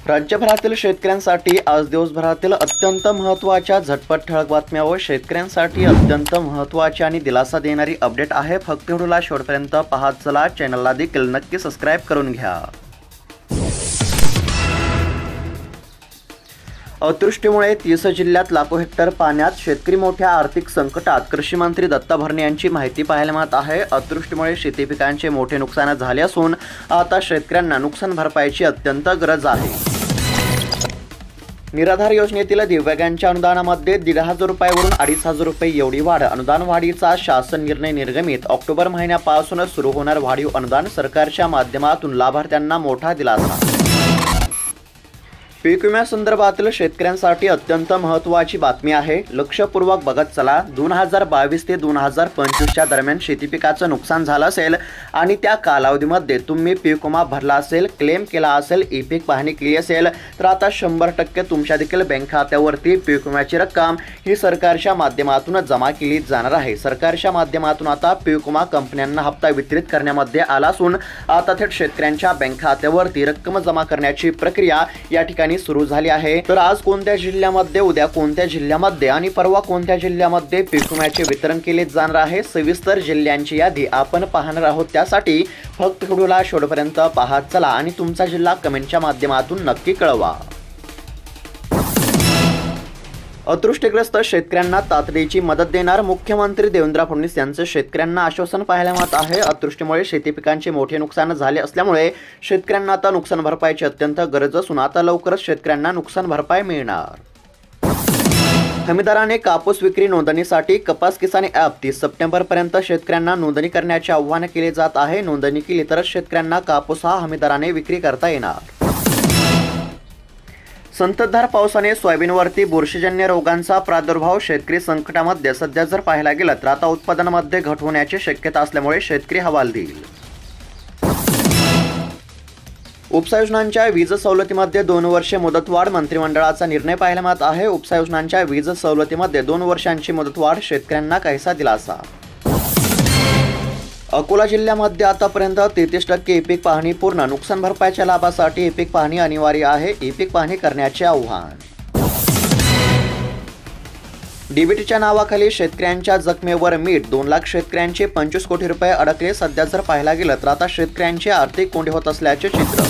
राज्यभरातील शेतकऱ्यांसाठी आज दिवसभरातील अत्यंत महत्त्वाच्या झटपट ठळक बातम्या व शेतकऱ्यांसाठी अत्यंत महत्त्वाची आणि दिलासा देणारी अपडेट आहे। फक्त व्हिडिओला शेवटपर्यंत पाहत चला। चॅनलला देखील नक्की सबस्क्राइब करून घ्या। अतिवृष्टीमुळे 30 जिल्ह्यात लाखो हेक्टर पाण्यात, शेतकरी मोठ्या आर्थिक संकटात। कृषी मंत्री दत्ता भरणे यांची माहिती पाहायला मिळत आहे। अतिवृष्टीमुळे शेती पिकांचे मोठे नुकसान झाले असून आता शेतकऱ्यांना नुकसान भरपाईची अत्यंत गरज आहे। निराधार योजनेतील दिव्यांगांच्या अनुदानामध्ये 1,500 रुपयावरून 2,500 रुपये एवढी वाढ। अनुदान वाढीचा शासन निर्णय निर्गमित। ऑक्टोबर महिन्यापासून सुरू होणार वाढीव अनुदान। सरकारच्या माध्यमातून लाभार्थ्यांना मोठा दिलासा। पीक विम्यासंदर्भातील शेतकऱ्यांसाठी अत्यंत महत्त्वाची बातमी आहे। लक्षपूर्वक बघत चला। 2022 ते 2025च्या दरम्यान शेती पिकाचं नुकसान झालं असेल आणि त्या कालावधीमध्ये तुम्ही पीक विमा भरला असेल, क्लेम केला असेल, ई पीक पाहणी केली असेल तर आता 100% तुमच्या देखील बँक खात्यावरती पीक विम्याची रक्कम ही सरकारच्या माध्यमातून जमा केली जाणार आहे। सरकारच्या माध्यमातून आता पीक विमा कंपन्यांना हप्ता वितरित करण्यामध्ये आला असून आता थेट शेतकऱ्यांच्या बँक खात्यावरती रक्कम जमा करण्याची प्रक्रिया या ठिकाणी सुरू झाली आहे। तर आज कोणत्या जिल्ह्यामध्ये, उद्या कोणत्या जिल्ह्यामध्ये आणि परवा कोणत्या जिल्ह्यामध्ये पीक विम्याचे वितरण केले जाणार आहे, सविस्तर जिल्ह्यांची यादी आपण पाहणार आहोत। त्यासाठी फक्त व्हिडिओला शेवटपर्यंत पाहत चला आणि तुमचा जिल्हा कमेंटच्या माध्यमातून नक्की कळवा। अतिवृष्टीग्रस्त शेतकऱ्यांना तातडीची मदत देणार मुख्यमंत्री देवेंद्र फडणवीस यांचं शेतकऱ्यांना आश्वासन पाहायला मिळत आहे। अतिवृष्टीमुळे शेती पिकांचे मोठे नुकसान झाले असल्यामुळे शेतकऱ्यांना आता नुकसान भरपाईची अत्यंत गरज असून आता लवकरच शेतकऱ्यांना नुकसान भरपाई मिळणार। हमीदाराने कापूस विक्री नोंदणीसाठी कपास किसान ॲप 30 सप्टेंबरपर्यंत शेतकऱ्यांना नोंदणी करण्याचे आवाहन केले जात आहे। नोंदणी केली तरच शेतकऱ्यांना कापूस हा हमीदाराने विक्री करता येणार। संततधार पावसाने सोयाबीनवरती बुरशीजन्य रोगांचा प्रादुर्भाव। शेतकरी संकटामध्ये सध्या जर पाहायला गेलं तर आता उत्पादनामध्ये घट होण्याची शक्यता असल्यामुळे शेतकरी हवालदिल। उपसा योजनांच्या वीज सवलतीमध्ये 2 वर्षे मुदतवाढ। मंत्रिमंडळाचा निर्णय पाहायला मिळत आहे। उपसा योजनांच्या वीज सवलतीमध्ये 2 वर्षांची मुदतवाढ, शेतकऱ्यांना काहीसा दिलासा। अकोला जिल्ह्यामध्ये आतापर्यंत 33% ई पीक पाहणी पूर्ण। नुकसान भरपाईच्या लाभासाठी ई पीक पाहणी अनिवार्य आहे। ई पीक पाहणी करण्याचे आव्हान। डीबीटीच्या नावाखाली शेतकऱ्यांच्या जखमेवर मीठ। 2 लाख शेतकऱ्यांचे 25 कोटी रुपये अडकले। सध्या जर पाहायला गेलं तर आता शेतकऱ्यांचे आर्थिक कोंडी होत असल्याचे चित्र।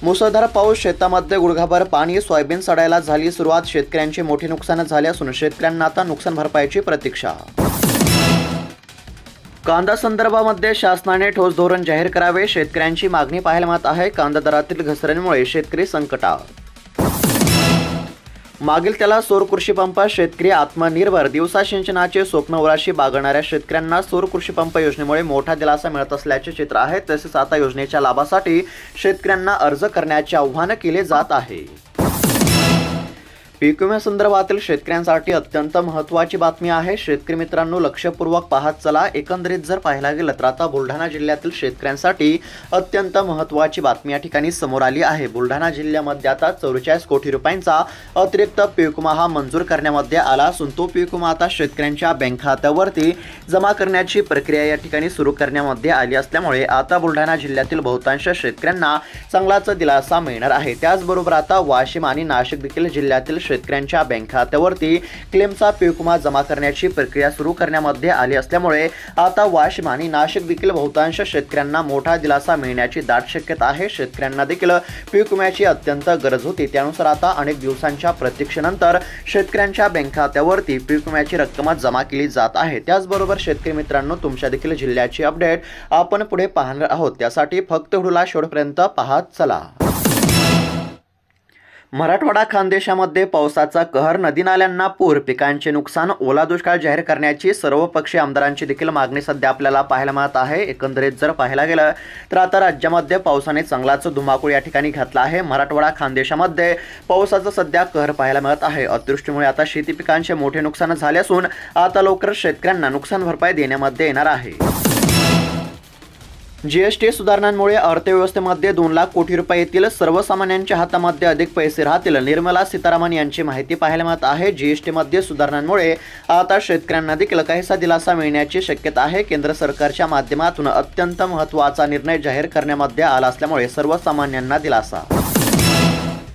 मुसळधार पाऊस, शेतामध्ये गुडघाभर पाणी, सोयाबीन सडायला झाली सुरुवात। शेतकऱ्यांचे मोठे नुकसान झाले असून शेतकऱ्यांना आता नुकसान भरपाईची प्रतीक्षा। कांदा संदर्भामध्ये शासनाने ठोस धोरण जाहीर करावे, शेतकऱ्यांची मागणी पाहायला मिळत आहे। कांदा दरातील घसरणीमुळे शेतकरी संकटात। मागील त्याला सौर कृषी पंप, शेतकरी आत्मनिर्भर। दिवसा सिंचनाचे स्वप्न उराशी बागणाऱ्या शेतकऱ्यांना सौर कृषी पंप योजनेमुळे मोठा दिलासा मिळत असल्याचे चित्र आहे। तसेच आता योजनेच्या लाभासाठी शेतकऱ्यांना अर्ज करण्याचे आवाहन केले जात आहे। पीक विम्यासंदर्भातील शेतकऱ्यांसाठी अत्यंत महत्त्वाची बातमी आहे। शेतकरी मित्रांनो, लक्षपूर्वक पाहत चला। एकंदरीत जर पाहायला गेलं तर आता बुलढाणा जिल्ह्यातील शेतकऱ्यांसाठी अत्यंत महत्त्वाची बातमी या ठिकाणी समोर आली आहे। बुलढाणा जिल्ह्यामध्ये आता 44 कोटी रुपयांचा अतिरिक्त पीक विमा हा मंजूर करण्यामध्ये आला असून तो पीक विमा आता शेतकऱ्यांच्या बँक खात्यावरती जमा करण्याची प्रक्रिया या ठिकाणी सुरू करण्यामध्ये आली असल्यामुळे आता बुलढाणा जिल्ह्यातील बहुतांश शेतकऱ्यांना चांगलाच दिलासा मिळणार आहे। त्याचबरोबर आता वाशिम आणि नाशिक देखील जिल्ह्यातील शेतकऱ्यांच्या बँक खात्यावरती क्लेमचा पीक विमा जमा करण्याची प्रक्रिया सुरू करण्यामध्ये आली असल्यामुळे आता वाशिम आणि नाशिक देखील बहुतांश शेतकऱ्यांना मोठा दिलासा मिळण्याची दाट शक्यता आहे। शेतकऱ्यांना देखील पीक विम्याची अत्यंत गरज होती। त्यानुसार आता अनेक दिवसांच्या प्रतीक्षेनंतर शेतकऱ्यांच्या बँक खात्यावरती पीक विम्याची रक्कम जमा केली जात आहे। त्याचबरोबर शेतकरी मित्रांनो, तुमच्या देखील जिल्ह्याची अपडेट आपण पुढे पाहणार आहोत। त्यासाठी फक्त व्हिडिओला शेवटपर्यंत पाहत चला। मराठवाडा खानदेशामध्ये पावसाचा कहर, नदी नाल्यांना पूर, पिकांचे नुकसान, ओला दुष्काळ जाहीर करण्याची सर्वपक्षीय आमदारांची देखील मागणी सध्या आपल्याला पाहायला मिळत आहे। एकंदरीत जर पाहायला गेलं तर आता राज्यामध्ये पावसाने चांगलाच धुमाकूळ या ठिकाणी घातला आहे। मराठवाडा खानदेशामध्ये पावसाचा सध्या कहर पाहायला मिळत आहे। अतिवृष्टीमुळे आता शेती पिकांचे मोठे नुकसान झाले असून आता लवकरच शेतकऱ्यांना नुकसान भरपाई देण्यामध्ये येणार आहे। जीएसटी सुधारणांमुळे अर्थव्यवस्थेमध्ये 2 लाख कोटी रुपये येतील, सर्वसामान्यांच्या हातामध्ये अधिक पैसे राहतील, निर्मला सीतारामन यांची माहिती पाहायला मिळत आहे। जीएसटीमध्ये सुधारणांमुळे आता शेतकऱ्यांना देखील काहीसा दिलासा मिळण्याची शक्यता आहे। केंद्र सरकारच्या माध्यमातून अत्यंत महत्त्वाचा निर्णय जाहीर करण्यामध्ये आला असल्यामुळे सर्वसामान्यांना दिलासा।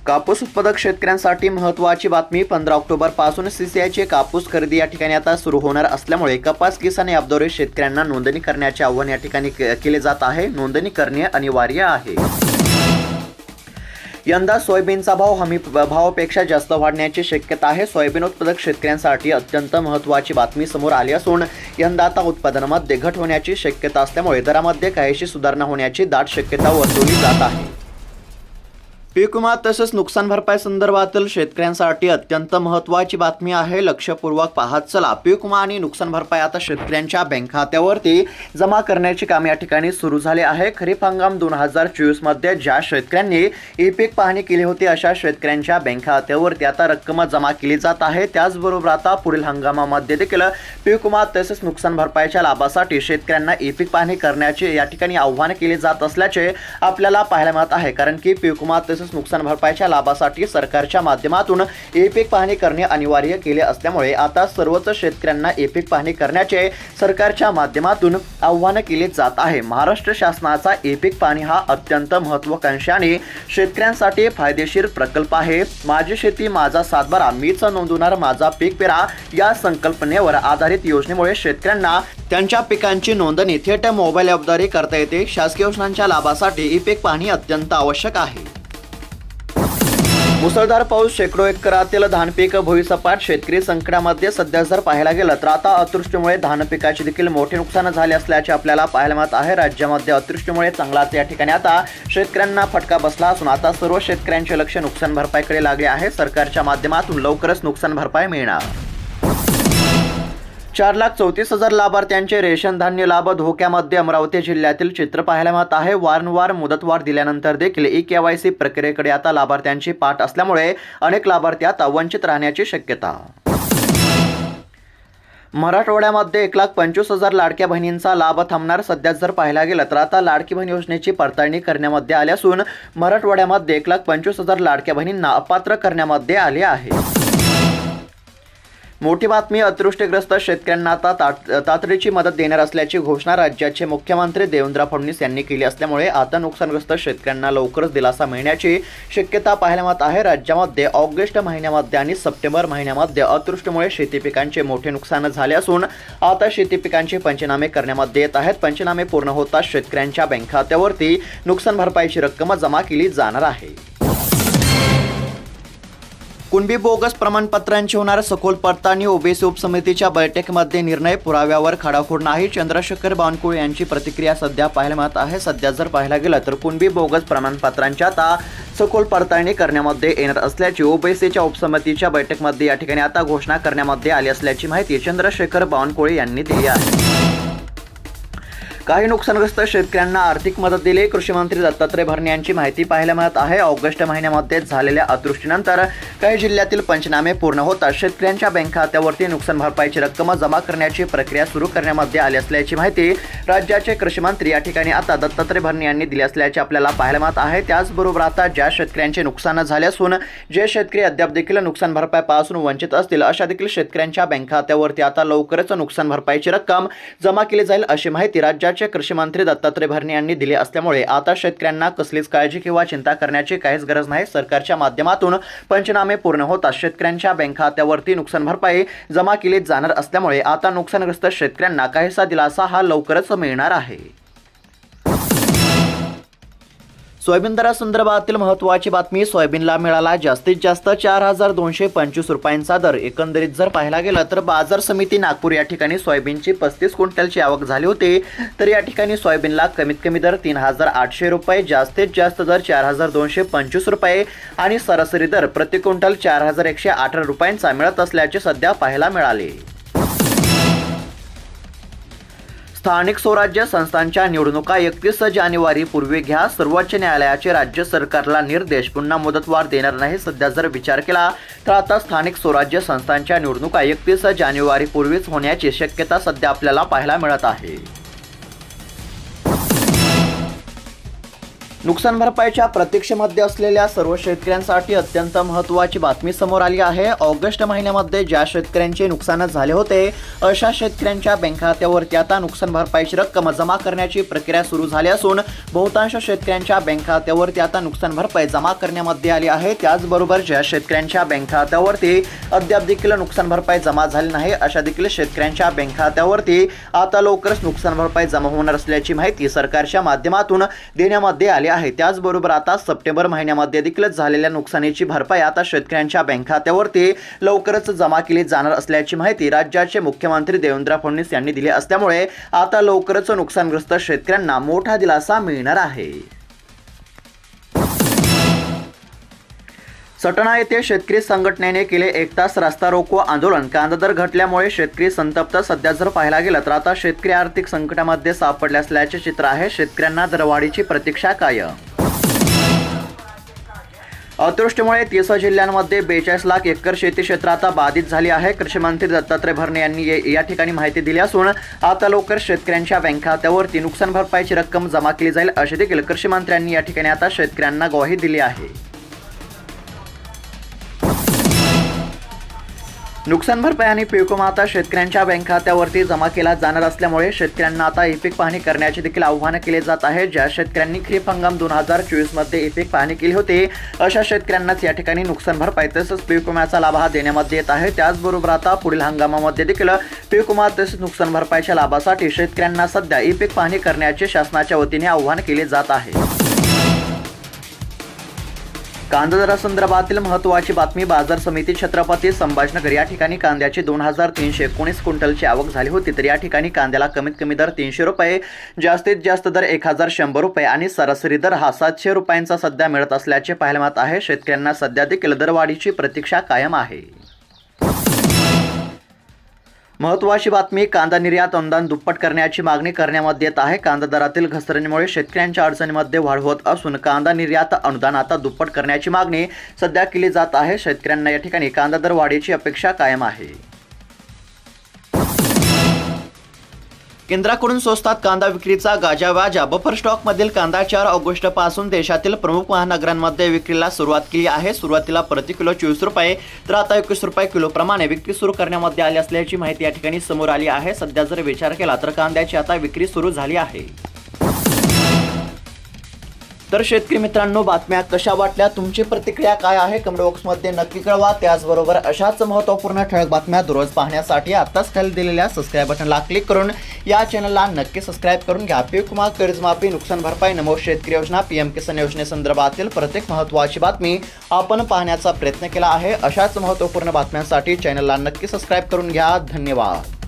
कापूस उत्पादक शेतकऱ्यांसाठी महत्त्वाची बातमी। 15 ऑक्टोबर पासून सीसीआयची कापूस खरेदी या ठिकाणी आता सुरू होणार असल्यामुळे कपास किसान ॲपद्वारे शेतकऱ्यांना नोंदणी करण्याचे आवाहन या ठिकाणी केले जात आहे। नोंदणी करणे अनिवार्य आहे। यंदा सोयाबीनचा भाव हमी भावापेक्षा जास्त वाढण्याची शक्यता आहे। सोयाबीन उत्पादक शेतकऱ्यांसाठी अत्यंत महत्त्वाची बातमी समोर आली असून यंदा आता उत्पादनामध्ये घट होण्याची शक्यता असल्यामुळे दरामध्ये काहीशी सुधारणा होण्याची दाट शक्यता वर्तवली जात आहे। पीक विमा तसेच नुकसान भरपाई संदर्भातील शेतकऱ्यांसाठी अत्यंत महत्त्वाची बातमी आहे। लक्षपूर्वक पाहत चला। पीक विमा आणि नुकसान भरपाई आता शेतकऱ्यांच्या बँक खात्यावरती जमा करण्याचे काम या ठिकाणी सुरू झाले आहे। खरीप हंगाम 2024 मध्ये ज्या शेतकऱ्यांनी ई पीक पाहणी केली होती अशा शेतकऱ्यांच्या बँक खात्यावरती आता रक्कम जमा केली जात आहे। त्याचबरोबर आता पुढील हंगामामध्ये देखील पीक विमा तसेच नुकसान भरपाईच्या लाभासाठी शेतकऱ्यांना ई पीक पाहणी करण्याचे या ठिकाणी आव्हान केले जात असल्याचे आपल्याला पाहायला मिळत आहे। कारण की पीक विमा नुकसान भरपाईच्या लाभासाठी सरकारच्या माध्यमातून ई पीक पाहणी करणे अनिवार्य केले असल्यामुळे आता सर्वच शेतकऱ्यांना ई पीक पाहणी करण्याचे सरकारच्या माध्यमातून आव्हान केले जात आहे। महाराष्ट्र शासनाचा ई पीक पाहणी हा अत्यंत महत्त्वाकांक्षी आणि शेतकऱ्यांसाठी फायदेशीर प्रकल्प आहे। माझी शेती माझा सातबारा, मीच नोंदवणार माझा पीक पेरा या संकल्पनेवर आधारित योजनेमुळे शेतकऱ्यांना त्यांच्या पिकांची नोंदणी थेट मोबाईल ॲपद्वारे करता येते। शासकीय योजनांच्या लाभासाठी ई पीक पाहणी अत्यंत आवश्यक आहे। मुसळधार पाऊस, शेकडो एकरातील धान पीक भुईसपाट, शेतकरी संकटामध्ये सध्या जर पाहायला गेलं तर आता अतिवृष्टीमुळे धान पिकाचे देखील मोठे नुकसान झाले असल्याचे आपल्याला पाहायला मिळत आहे। राज्यामध्ये अतिवृष्टीमुळे चांगलाच या ठिकाणी आता शेतकऱ्यांना फटका बसला असून आता सर्व शेतकऱ्यांचे लक्ष नुकसान भरपाईकडे लागले आहे। सरकारच्या माध्यमातून लवकरच नुकसान भरपाई मिळणार। 4,34,000 लाभार्थ्यांचे रेशन धान्य लाभ धोक्यामध्ये, अमरावती जिल्ह्यातील चित्र पाहायला मिळत आहे। वारंवार मुदतवाढ दिल्यानंतर देखील ई-केवायसी प्रक्रियेकडे आता लाभार्थ्यांची पाठ असल्यामुळे अनेक लाभार्थी आता वंचित राहण्याची शक्यता। मराठवाड्यामध्ये 1,25,000 लाडक्या बहिणींचा लाभ थांबणार। सध्या जर पाहायला गेलं तर आता लाडकी बहीण योजनेची पडताळणी करण्यामध्ये आली असून मराठवाड्यामध्ये 1,25,000 लाडक्या बहिणींना अपात्र करण्यामध्ये आले आहे। मोठी बातमी, अतिवृष्टीग्रस्त शेतकऱ्यांना आता तातडीची मदत देणार असल्याची घोषणा राज्याचे मुख्यमंत्री देवेंद्र फडणवीस यांनी केली असल्यामुळे आता नुकसानग्रस्त शेतकऱ्यांना लवकरच दिलासा मिळण्याची शक्यता पाहायला मिळत आहे। राज्यामध्ये ऑगस्ट महिन्यामध्ये आणि सप्टेंबर महिन्यामध्ये अतिवृष्टीमुळे शेती पिकांचे मोठे नुकसान झाले असून आता शेती पिकांचे पंचनामे करण्यामध्ये येत आहेत। पंचनामे पूर्ण होताच शेतकऱ्यांच्या बँक खात्यावरती नुकसान भरपाईची रक्कम जमा केली जाणार आहे। कुणबी बोगस प्रमाणपत्रांची होणार सखोल पडताळणी, ओबीसी उपसमितीच्या बैठकीमध्ये निर्णय, पुराव्यावर खाडाखोड नाही। चंद्रशेखर बावनकुळे यांची प्रतिक्रिया सध्या पाहायला मिळत आहे। सध्या जर पाहायला गेलं तर कुणबी बोगस प्रमाणपत्रांची आता सखोल पडताळणी करण्यामध्ये येणार असल्याची ओबीसीच्या उपसमितीच्या बैठकीमध्ये या ठिकाणी आता घोषणा करण्यामध्ये आली असल्याची माहिती चंद्रशेखर बावनकुळे यांनी दिली आहे। काही नुकसानग्रस्त शेतकऱ्यांना आर्थिक मदत दिली, कृषी मंत्री दत्तात्रय भरणे यांची माहिती पाहायला मिळत आहे। ऑगस्ट महिन्यामध्ये झालेल्या अतिवृष्टीनंतर काही जिल्ह्यातील पंचनामे पूर्ण होतात शेतकऱ्यांच्या बँक खात्यावरती नुकसान भरपाईची रक्कम जमा करण्याची प्रक्रिया सुरू करण्यामध्ये आली असल्याची माहिती राज्याचे कृषी मंत्री या ठिकाणी आता दत्तात्रय भरणे यांनी दिली असल्याचे आपल्याला पाहायला मिळत आहे। त्याचबरोबर आता ज्या शेतकऱ्यांचे नुकसान झाले असून जे शेतकरी अद्याप देखील नुकसान भरपाईपासून वंचित असतील अशा देखील शेतकऱ्यांच्या बँक खात्यावरती आता लवकरच नुकसान भरपाईची रक्कम जमा केली जाईल अशी माहिती राज्याचे कृषी मंत्री दत्तात्रय भरणे यांनी दिली असल्यामुळे आता शेतकऱ्यांना कसलीच काळजी किंवा चिंता करण्याची काहीच गरज नाही। सरकारच्या माध्यमातून पंचनामे पूर्ण होताच शेतकऱ्यांच्या बँक खात्यावरती नुकसान भरपाई जमा केली जाणार असल्यामुळे आता नुकसानग्रस्त शेतकऱ्यांना काहीसा दिलासा हा लवकरच मिळणार आहे। सोयाबीन दरासंदर्भातील महत्त्वाची बातमी, सोयाबीनला मिळाला जास्तीत जास्त 4,225 रुपयांचा दर। एकंदरीत जर पाहायला गेलं तर बाजार समिती नागपूर या ठिकाणी सोयाबीनची 35 क्विंटलची आवक झाली होती, तर या ठिकाणी सोयाबीनला कमीत कमी दर 3,800 रुपये, जास्तीत जास्त दर 4,225 रुपये आणि सरासरी दर प्रति क्विंटल 4,118 रुपयांचा मिळत असल्याचे सध्या पाहायला मिळाले। स्थानिक स्वराज्य संस्थांच्या निवडणुका 31 जानेवारी पूर्वी घ्या, सर्वोच्च न्यायालयाचे राज्य सरकारला निर्देश। पुन्हा मुदतवाढ देणार नाही। सध्या जर विचार केला तर आता स्थानिक स्वराज्य संस्थांच्या निवडणुका 31 जानेवारी पूर्वीच होण्याची शक्यता सध्या आपल्याला पाहायला मिळत आहे। नुकसान भरपाईच्या प्रतीक्षेमध्ये असलेल्या सर्व शेतकऱ्यांसाठी अत्यंत महत्त्वाची बातमी समोर आली आहे। ऑगस्ट महिन्यामध्ये ज्या शेतकऱ्यांचे नुकसान झाले होते अशा शेतकऱ्यांच्या बँक खात्यावरती आता नुकसान भरपाईची रक्कम जमा करण्याची प्रक्रिया सुरू झाली असून बहुतांश शेतकऱ्यांच्या बँक खात्यावरती आता नुकसान भरपाई जमा करण्यामध्ये आली आहे। त्याचबरोबर ज्या शेतकऱ्यांच्या बँक खात्यावरती अद्याप देखील नुकसान भरपाई जमा झाली नाही अशा देखील शेतकऱ्यांच्या बँक खात्यावरती आता लवकरच नुकसान भरपाई जमा होणार असल्याची माहिती सरकारच्या माध्यमातून देण्यामध्ये आली आहे। त्याचबरोबर आता सप्टेंबर महिन्यामध्ये देखील झालेल्या नुकसानीची भरपाई आता शेतकऱ्यांच्या बँक खात्यावरती लवकरच जमा केली जाणार असल्याची माहिती राज्याचे मुख्यमंत्री देवेंद्र फडणवीस यांनी दिली असल्यामुळे आता लवकरच नुकसानग्रस्त शेतकऱ्यांना मोठा दिलासा मिळणार आहे। सटाणा येथे शेतकरी संघटनेने केले 1 तास रास्ता रोको आंदोलन। कांदा दर घटल्यामुळे शेतकरी संतप्त। सध्या जर पाहायला गेलं तर आता शेतकरी आर्थिक संकटामध्ये सापडले असल्याचे चित्र आहे। शेतकऱ्यांना दरवाढीची प्रतीक्षा कायम। अतिवृष्टीमुळे 30 जिल्ह्यांमध्ये 42 लाख एकर शेती क्षेत्र आता बाधित झाली आहे। कृषी मंत्री दत्तात्रय भरणे यांनी या ठिकाणी माहिती दिली असून आता लवकर शेतकऱ्यांच्या बँक खात्यावरती नुकसान भरपाईची रक्कम जमा केली जाईल अशी देखील कृषी मंत्र्यांनी या ठिकाणी आता शेतकऱ्यांना ग्वाही दिली आहे। नुकसान भरपाई आणि पीक विमा आता शेतकऱ्यांच्या बँक खात्यावरती जमा केला जाणार असल्यामुळे शेतकऱ्यांना आता ई-पीक पाहणी करण्याचे देखील आव्हान केले जात आहे। ज्या शेतकऱ्यांनी खरीप हंगाम 2024 मध्ये ई-पीक पाहणी केली होती अशा शेतकऱ्यांनाच या ठिकाणी नुकसान भरपाई तसंच पीक विम्याचा लाभ हा देण्यामध्ये येत आहे। त्याचबरोबर आता पुढील हंगामामध्ये देखील पीक विमा तसेच नुकसान भरपाईच्या लाभासाठी शेतकऱ्यांना सध्या ई-पीक पाहणी करण्याचे शासनाच्या वतीने आव्हान केले जात आहे। कांदा दरासंदर्भातील महत्त्वाची बातमी। बाजार समिती छत्रपती संभाजीनगर या ठिकाणी कांद्याची 2319 क्विंटलची आवक झाली होती तर या ठिकाणी कांद्याला कमीत कमी दर 300 रुपये, जास्तीत जास्त दर 1100 रुपये आणि सरासरी दर हा 700 रुपयांचा सध्या मिळत असल्याचे पाहायला मिळत आहे। शेतकऱ्यांना सध्या देखील दरवाढीची प्रतीक्षा कायम आहे। महत्त्वाची बातमी। कांदा निर्यात अनुदान दुप्पट करण्याची मागणी करण्यामध्ये येत आहे। कांदा दरातील घसरणीमुळे शेतकऱ्यांच्या अडचणीमध्ये वाढ होत असून कांदा निर्यात अनुदान आता दुप्पट करण्याची मागणी सध्या केली जात आहे। शेतकऱ्यांना या ठिकाणी कांदा दर वाढीची अपेक्षा कायम आहे। केंद्राकडून स्वस्तात कांदा विक्रीचा गाजावाजा। बफर स्टॉक मधील कांदा 4 ऑगस्ट पासून देशातील प्रमुख महानगरांमध्ये विक्रीला सुरुवात केली आहे। सुरुवातीला प्रति किलो 24 रुपये तर आता 21 रुपये किलो प्रमाणे विक्री सुरू करण्यामध्ये आली असल्याची माहिती या ठिकाणी समोर आली आहे। सध्या जर विचार केला तर कांद्याची आता विक्री सुरू झाली आहे। तर शेतकरी मित्रांनो, बातम्या कशा वाटल्या, तुमची प्रतिक्रिया काय आहे कमेंट बॉक्समध्ये नक्की कळवा। त्याचबरोबर अशाच महत्त्वपूर्ण ठळक बातम्या दररोज पाहण्यासाठी आत्ताच खाली दिलेल्या सबस्क्राईब बटनला क्लिक करून या चॅनलला नक्की सबस्क्राईब करून घ्या। पीक विमा, कर्जमाफी, नुकसान भरपाई, नमो शेतकरी योजना, पीएम किसान योजनेसंदर्भातील प्रत्येक महत्त्वाची बातमी आपण पाहण्याचा प्रयत्न केला आहे। अशाच महत्त्वपूर्ण बातम्यांसाठी चॅनलला नक्की सबस्क्राईब करून घ्या। धन्यवाद।